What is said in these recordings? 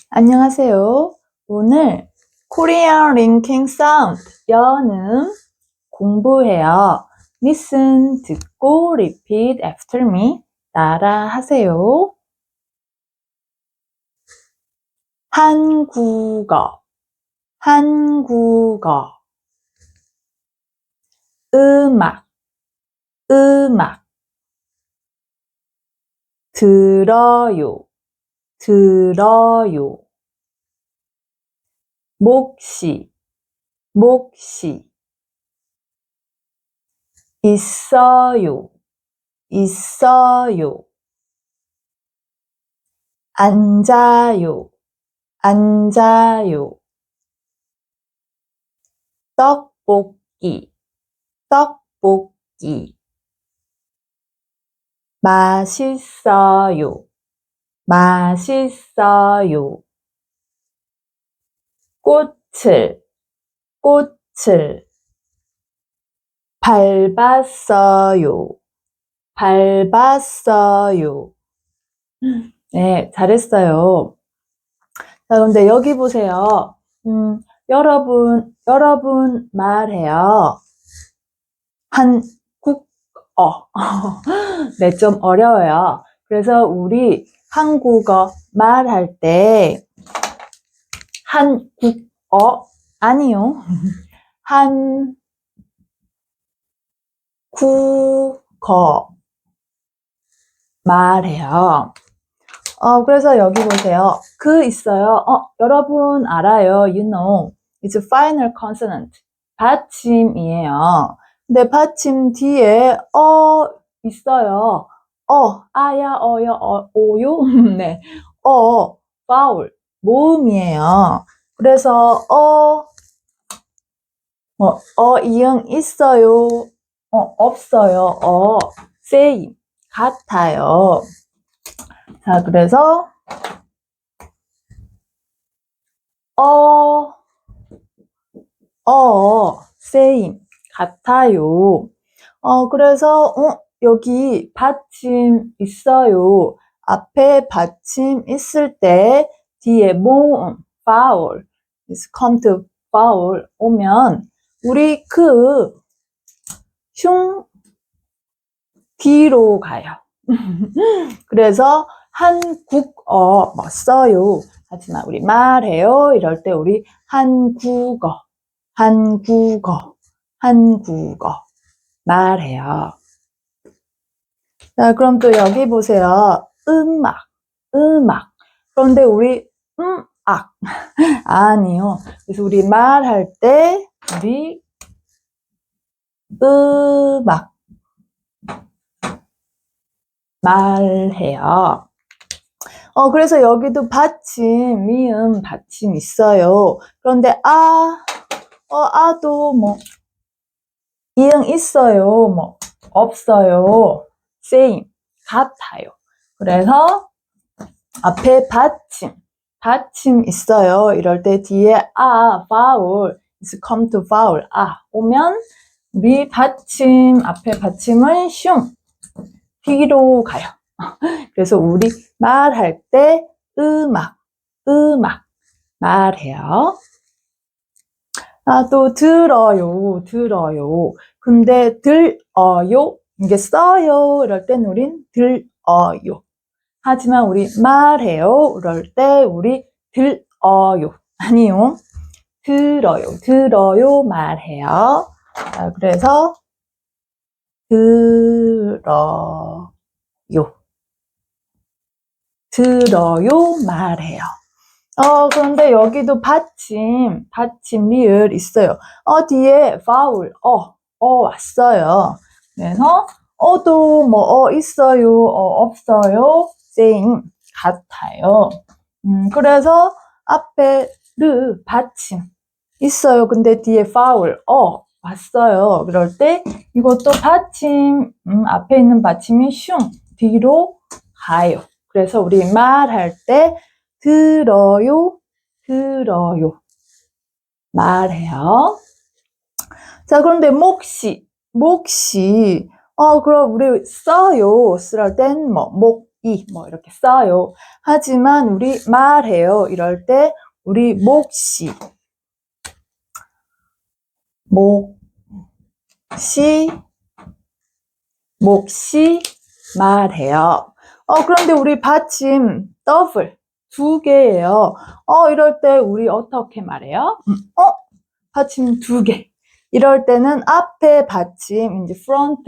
안녕하세요. 오늘 Korean Linking Sound 연음 공부해요. Listen, 듣고 repeat after me. 따라 하세요. 한국어, 한국어. 음악, 음악. 들어요, 들어요. 목시, 목시. 있어요, 있어요. 앉아요, 앉아요. 떡볶이, 떡볶이. 맛있어요, 맛있어요. 꽃을, 꽃을. 밟았어요, 밟았어요. 네, 잘했어요. 자, 그런데 여기 보세요. 여러분 말해요. 한국어. 네, 좀 어려워요. 그래서 우리 한국어 말할 때 한국어 아니요. 한국어 말해요. 그래서 여기 보세요. 그 있어요. 여러분 알아요. You know. It's a final consonant. 받침이에요. 근데 받침 뒤에 있어요. 아야, 어여, 오요. 네. vowel. 모음이에요. 그래서 이응 있어요. 없어요. same. 같아요. 자, 그래서 same. 같아요. 그래서 여기 받침 있어요. 앞에 받침 있을 때 뒤에 모음 vowel is come to vowel 오면 우리 흉 뒤로 가요. 그래서 한국어 써요. 하지만 우리 말해요. 이럴 때 우리 한국어 말해요. 자, 그럼 또 여기 보세요. 음악. 그런데 우리 아니요. 그래서 우리 말할 때 우리 음악 말해요. 그래서 여기도 받침, 미음 받침 있어요. 그런데 아도 이응 있어요. 없어요. same. 같아요. 그래서 앞에 받침 있어요. 이럴 때 뒤에 vowel is come to vowel 오면 우리 앞에 받침은 슝 뒤로 가요. 그래서 우리 말할 때 음악 말해요. 또 들어요. 근데 들어요 이게 써요 이럴 땐 우린 들어요. 하지만 우리 말해요 이럴 때 우리 들어요 아니요. 들어요 말해요. 자, 그래서 들어요 말해요. 그런데 여기도 받침 리을 있어요. 뒤에 vowel, 왔어요. 그래서, 도 있어요, 없어요, same, 같아요. 그래서 앞에 받침 있어요. 근데 뒤에 vowel, 왔어요. 그럴 때 이것도 받침, 앞에 있는 받침이 슝, 뒤로 가요. 그래서 우리 말할 때 들어요 말해요. 자, 그런데 몫이 그럼 우리 써요 쓸 땐 뭐 이렇게 써요. 하지만 우리 말해요. 이럴 때 우리 몫이 말해요. 그런데 우리 받침 더블 두 개예요. 이럴 때 우리 어떻게 말해요? 받침 두 개. 이럴 때는 앞에 받침, 이제 front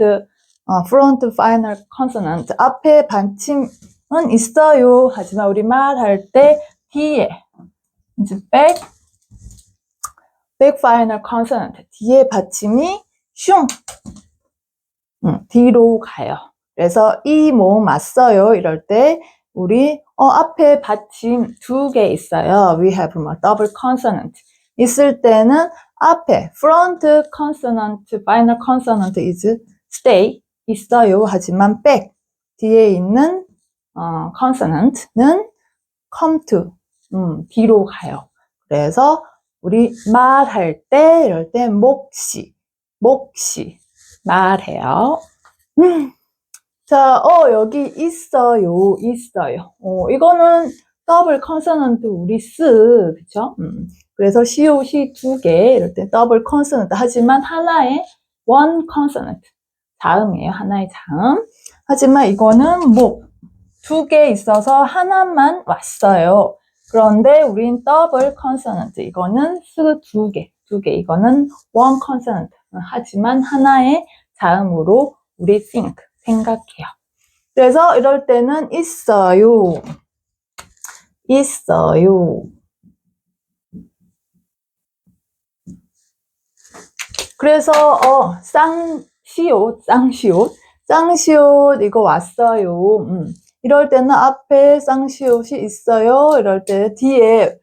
final consonant. 앞에 받침은 있어요. 하지만 우리 말할 때 뒤에, 이제 back final consonant. 뒤에 받침이 슝, 뒤로 가요. 그래서 이 모음 맞어요. 이럴 때 우리 앞에 받침 두 개 있어요. We have more double consonant. 있을 때는 앞에 front consonant, final consonant is stay 있어요. 하지만 back 뒤에 있는 consonant는 come to 뒤로 가요. 그래서 우리 말할 때 이럴 때 몫이 말해요. 자, 여기 있어요. 이거는 더블 컨소넌트 우리 그쵸? 그래서 COC 두 개, 이럴 때 더블 컨소넌트. 하지만 하나의 one consonant. 자음이에요. 하나의 자음. 하지만 이거는 두 개 있어서 하나만 왔어요. 그런데 우린 더블 컨소넌트. 이거는 두 개. 이거는 one consonant. 하지만 하나의 자음으로 우리 생각해요. 그래서 이럴 때는 있어요. 그래서 쌍시옷 이거 왔어요. 이럴 때는 앞에 쌍시옷이 있어요. 이럴 때 뒤에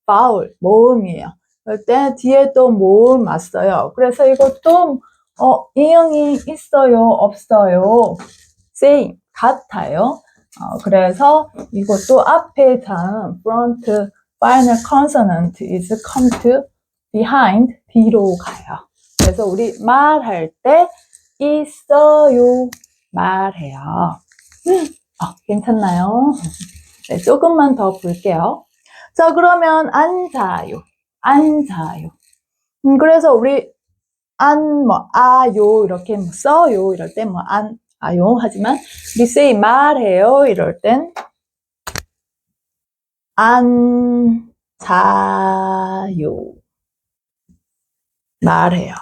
바울 모음이에요. 이럴 때 뒤에 또 모음 왔어요. 그래서 이것도 인형이 있어요, 없어요? same, 같아요. 그래서 이것도 앞에 자음 front final consonant is come to behind 뒤로 가요. 그래서 우리 말할 때 있어요, 말해요. 괜찮나요? 네, 조금만 더 볼게요. 자, 그러면 앉아요. 그래서 우리 아요 이렇게 써요. 이럴 때 아요 하지만 우리 say 말해요. 이럴 땐 앉아요. 말해요.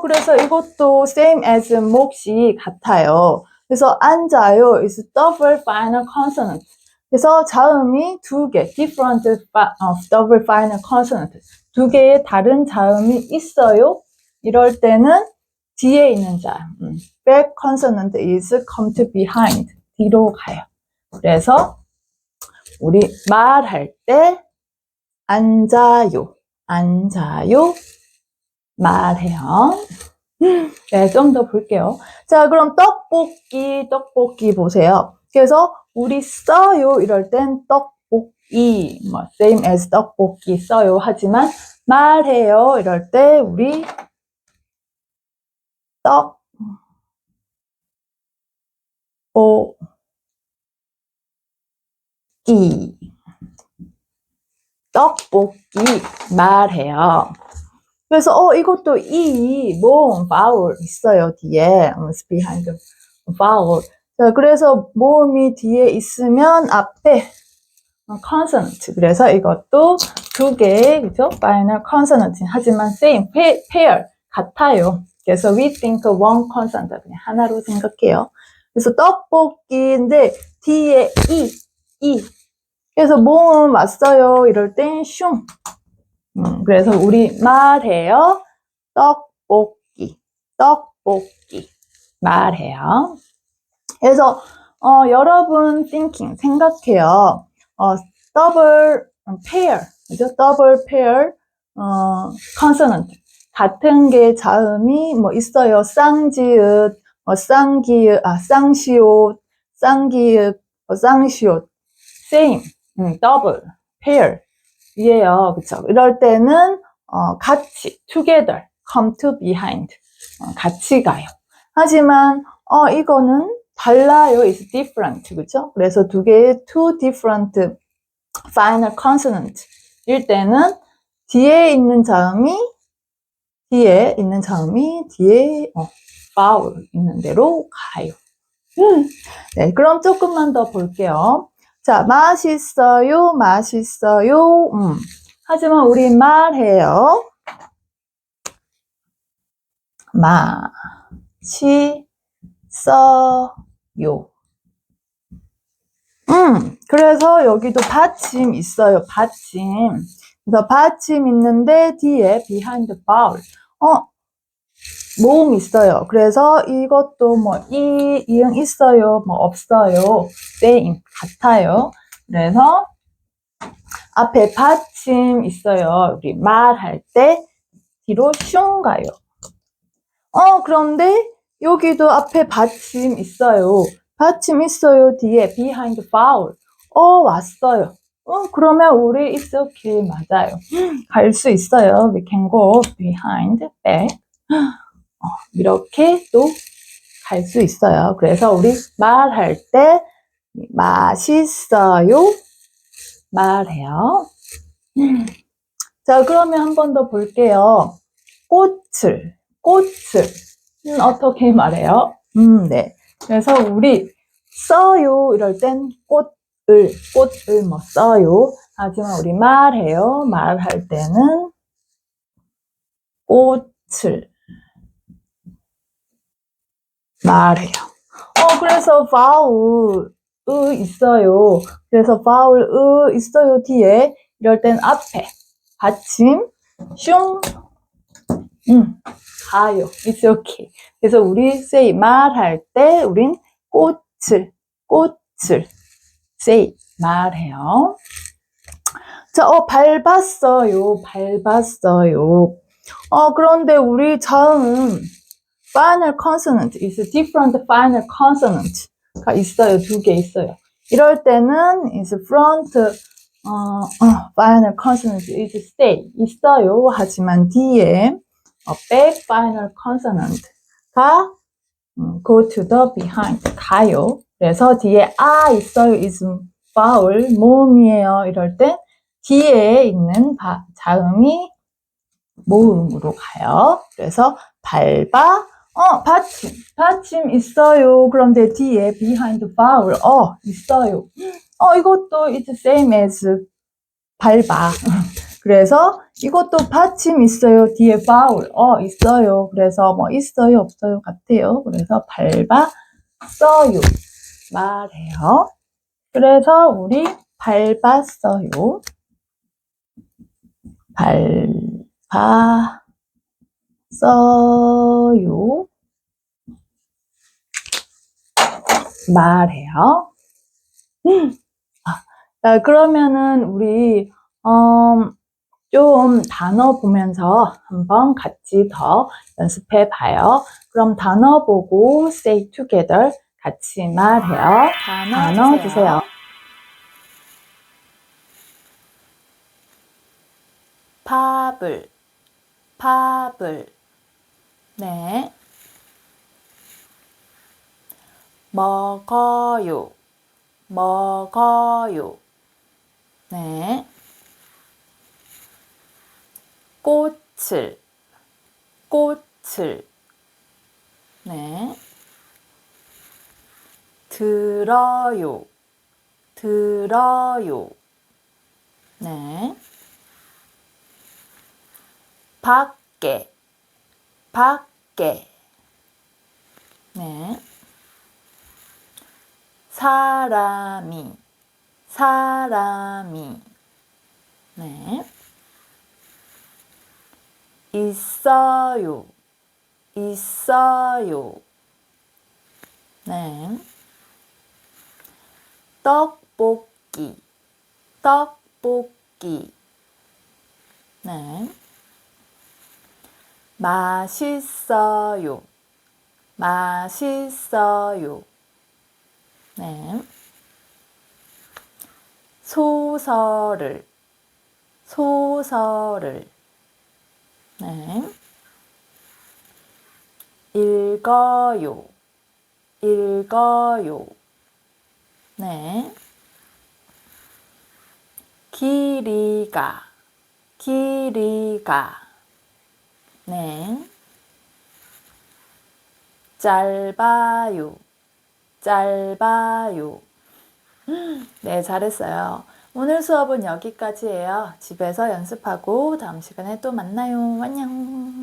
그래서 이것도 same as 몫이 같아요. 그래서 앉아요 is double final consonant. 그래서 자음이 두 개, different double final consonant. 두 개의 다른 자음이 있어요. 이럴 때는 뒤에 있는 자음, back consonant is come to behind, 뒤로 가요. 그래서 우리 말할 때 앉아요, 말해요. 네, 좀 더 볼게요. 자, 그럼 떡볶이 보세요. 그래서 우리 써요 이럴 땐 떡볶이, same as 떡볶이 써요. 하지만 말해요 이럴 때 우리 떡볶이 말해요. 그래서 이것도 모음 vowel 있어요 뒤에 behind vowel. 자, 그래서 모음이 뒤에 있으면 앞에 consonant. 그래서 이것도 두 개, 그죠? final consonant. 하지만 same, pair 같아요. 그래서 we think one consonant 그냥 하나로 생각해요. 그래서 떡볶이인데 뒤에 이. 그래서 모음 왔어요. 이럴 땐 슝. 그래서 우리 말해요. 떡볶이 말해요. 그래서 여러분 생각해요. double pair, 그죠? double pair consonant 같은 게 자음이 있어요. 쌍지읒, 쌍기읒, 쌍시옷, 쌍기읒, 쌍시옷, same, double pair 이에요. 그쵸? 이럴 때는 같이 together, come to behind 같이 가요. 하지만 이거는 달라요. is different. 그죠? 그래서 두 개의 two different final consonant 일 때는 뒤에 있는 자음이 뒤에 vowel 있는 대로 가요. 네, 그럼 조금만 더 볼게요. 자, 맛있어요. 하지만 우리 말해요. 맛있어요. 그래서 여기도 받침 있어요. 받침. 그래서 받침 있는데 뒤에 behind vowel. 모음 있어요. 그래서 이것도 이응 있어요, 없어요. same, 같아요. 그래서 앞에 받침 있어요. 우리 말할 때 뒤로 슝 가요. 그런데 여기도 앞에 받침 있어요. 받침 있어요. 뒤에 behind vowel. 왔어요. 그러면 우리 it's okay 맞아요. 갈 수 있어요. We can go behind, back. 이렇게 또 갈 수 있어요. 그래서 우리 말할 때 맛있어요. 말해요. 자, 그러면 한 번 더 볼게요. 꽃을 어떻게 말해요? 네. 그래서 우리 써요 이럴 땐 꽃을 써요. 하지만 우리 말해요. 말할 때는 꽃을 말해요. 그래서 vowel 있어요. 그래서 vowel 있어요 뒤에 이럴 땐 앞에 받침 슝 가요. It's okay. 그래서 우리 say 말할 때 우린 꽃을 say 말해요. 자, 밟았어요. 그런데 우리 자음 final consonant is different final consonant가 있어요. 두 개 있어요. 이럴 때는 is front final consonant is stay 있어요. 하지만 뒤에 back final consonant가 go to the behind 가요. 그래서 뒤에 있어요 is vowel 모음이에요. 이럴 때 뒤에 있는 자음이 모음으로 가요. 그래서 밟아 받침 있어요. 그런데 뒤에 behind vowel 있어요. 이것도 it's same as 밟아. 그래서 이것도 받침 있어요. 뒤에 vowel 있어요. 그래서 있어요, 없어요 같아요. 그래서 밟았어요. 말해요. 그래서 우리 밟았어요. 밟았어요. 말해요. 그러면은 우리 좀 단어 보면서 한번 같이 더 연습해 봐요. 그럼 단어 보고 say together 같이 말해요. 단어 주세요. 팝을 네. 먹어요. 네. 꽃을 네. 들어요. 네. 밖에 네. 사람이 네. 있어요. 네. 떡볶이 네. 맛있어요. 네. 소설을 네. 읽어요. 읽어요. 네. 길이가, 길이가. 네. 짧아요, 짧아요. 네, 잘했어요. 오늘 수업은 여기까지예요. 집에서 연습하고 다음 시간에 또 만나요. 안녕.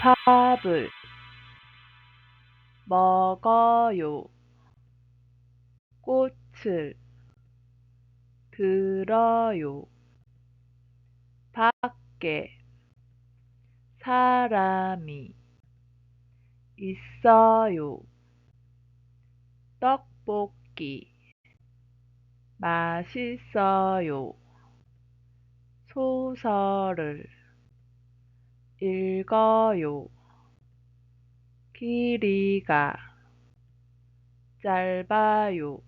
밥을 먹어요. 꽃을 들어요. 밖에 사람이 있어요. 떡볶이 맛있어요. 소설을 읽어요. 길이가 짧아요.